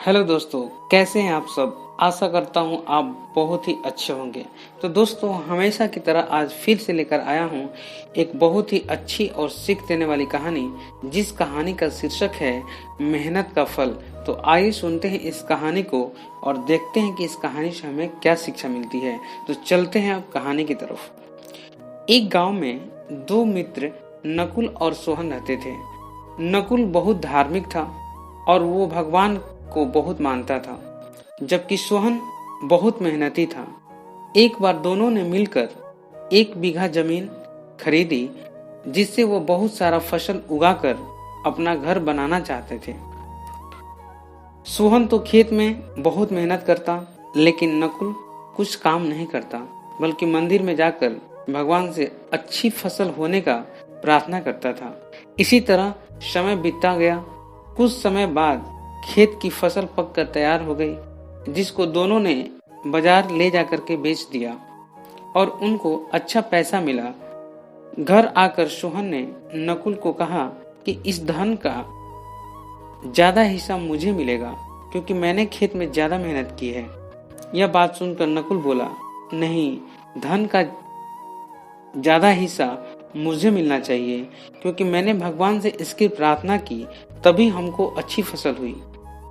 Hello दोस्तों, कैसे हैं आप सब। आशा करता हूं आप बहुत ही अच्छे होंगे। तो दोस्तों, हमेशा की तरह आज फिर से लेकर आया हूं एक बहुत ही अच्छी और सीख देने वाली कहानी, जिस कहानी का शीर्षक है मेहनत का फल। तो आइए सुनते हैं इस कहानी को और देखते हैं कि इस कहानी से हमें क्या शिक्षा मिलती है। तो चलते हैं अब कहानी की तरफ। एक गांव में दो मित्र नकुल और सोहन रहते थे। नकुल बहुत धार्मिक था और वो भगवान को बहुत मानता था, जबकि सोहन बहुत मेहनती था। एक बार दोनों ने मिलकर 1 बीघा जमीन खरीदी, जिससे वो बहुत सारा फसल उगाकर अपना घर बनाना चाहते थे। सोहन तो खेत में बहुत मेहनत करता, लेकिन नकुल कुछ काम नहीं करता, बल्कि मंदिर में जाकर भगवान से अच्छी फसल होने का प्रार्थना करता था। इसी तरह समय बीतता गया। कुछ समय बाद खेत की फसल पककर तैयार हो गई, जिसको दोनों ने बाजार ले जाकर के बेच दिया और उनको अच्छा पैसा मिला। घर आकर सोहन ने नकुल को कहा कि इस धन का ज्यादा हिस्सा मुझे मिलेगा, क्योंकि मैंने खेत में ज्यादा मेहनत की है। यह बात सुनकर नकुल बोला, नहीं, धन का ज्यादा हिस्सा मुझे मिलना चाहिए, क्योंकि मैंने भगवान से इसकी प्रार्थना की, तभी हमको अच्छी फसल हुई।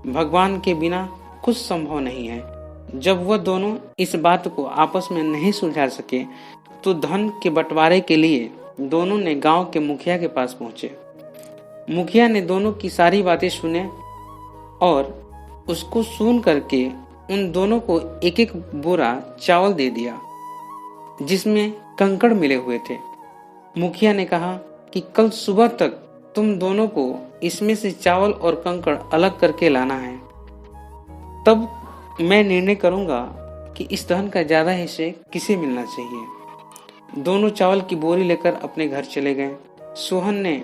भगवान के बिना कुछ संभव नहीं है। जब वह दोनों इस बात को आपस में नहीं सुलझा सके, तो धन के बंटवारे के लिए दोनों ने गांव के मुखिया के पास पहुंचे। मुखिया ने दोनों की सारी बातें सुने और उसको सुन करके उन दोनों को एक एक बोरा चावल दे दिया, जिसमें कंकड़ मिले हुए थे। मुखिया ने कहा कि कल सुबह तक तुम दोनों को इसमें से चावल और कंकड़ अलग करके लाना है, तब मैं निर्णय करूंगा कि इस धन का ज्यादा हिस्से किसे मिलना चाहिए। दोनों चावल की बोरी लेकर अपने घर चले गए। सोहन ने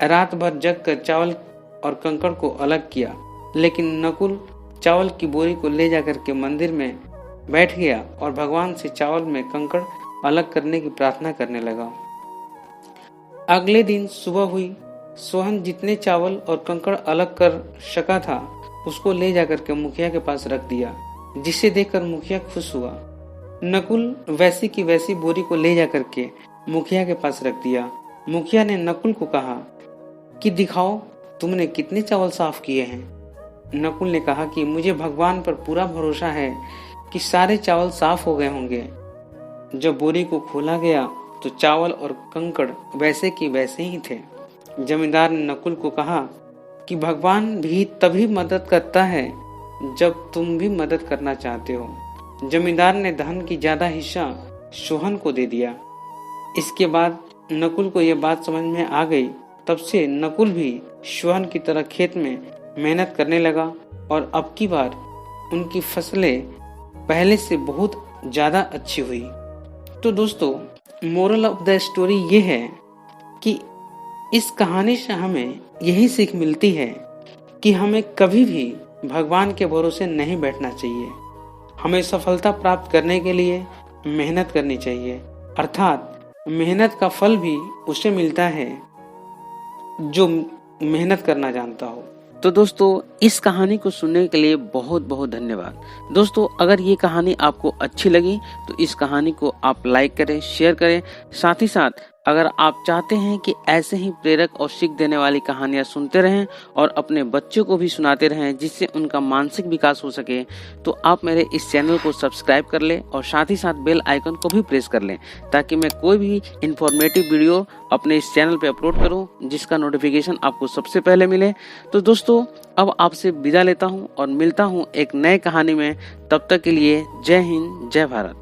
रात भर जग कर चावल और कंकड़ को अलग किया, लेकिन नकुल चावल की बोरी को ले जाकर के मंदिर में बैठ गया और भगवान से चावल में कंकड़ अलग करने की प्रार्थना करने लगा। अगले दिन सुबह हुई। सोहन जितने चावल और कंकड़ अलग कर सका था, उसको ले जाकर के मुखिया के पास रख दिया, जिसे देखकर मुखिया खुश हुआ। नकुल वैसी की वैसी बोरी को ले जाकर के मुखिया के पास रख दिया। मुखिया ने नकुल को कहा कि दिखाओ तुमने कितने चावल साफ किए हैं। नकुल ने कहा कि मुझे भगवान पर पूरा भरोसा है कि सारे चावल साफ हो गए होंगे। जब बोरी को खोला गया तो चावल और कंकड़ वैसे की वैसे ही थे। जमींदार ने नकुल को कहा कि भगवान भी तभी मदद करता है जब तुम भी मदद करना चाहते हो। जमींदार ने धन की ज्यादा हिस्सा सोहन को दे दिया। इसके बाद नकुल को यह बात समझ में आ गई। तब से नकुल भी सोहन की तरह खेत में मेहनत करने लगा और अब की बार उनकी फसलें पहले से बहुत ज्यादा अच्छी हुई। तो दोस्तों, मोरल ऑफ द स्टोरी ये है कि इस कहानी से हमें यही सीख मिलती है कि हमें कभी भी भगवान के भरोसे नहीं बैठना चाहिए। हमें सफलता प्राप्त करने के लिए मेहनत करनी चाहिए, अर्थात मेहनत का फल भी उसे मिलता है जो मेहनत करना जानता हो। तो दोस्तों, इस कहानी को सुनने के लिए बहुत बहुत धन्यवाद। दोस्तों, अगर ये कहानी आपको अच्छी लगी तो इस कहानी को आप लाइक करें, शेयर करें। साथ ही साथ अगर आप चाहते हैं कि ऐसे ही प्रेरक और सीख देने वाली कहानियां सुनते रहें और अपने बच्चों को भी सुनाते रहें, जिससे उनका मानसिक विकास हो सके, तो आप मेरे इस चैनल को सब्सक्राइब कर लें और साथ ही साथ बेल आइकन को भी प्रेस कर लें, ताकि मैं कोई भी इंफॉर्मेटिव वीडियो अपने इस चैनल पे अपलोड करूं, जिसका नोटिफिकेशन आपको सबसे पहले मिले। तो दोस्तों, अब आपसे विदा लेता हूं और मिलता हूं एक नए कहानी में। तब तक के लिए जय हिंद, जय भारत।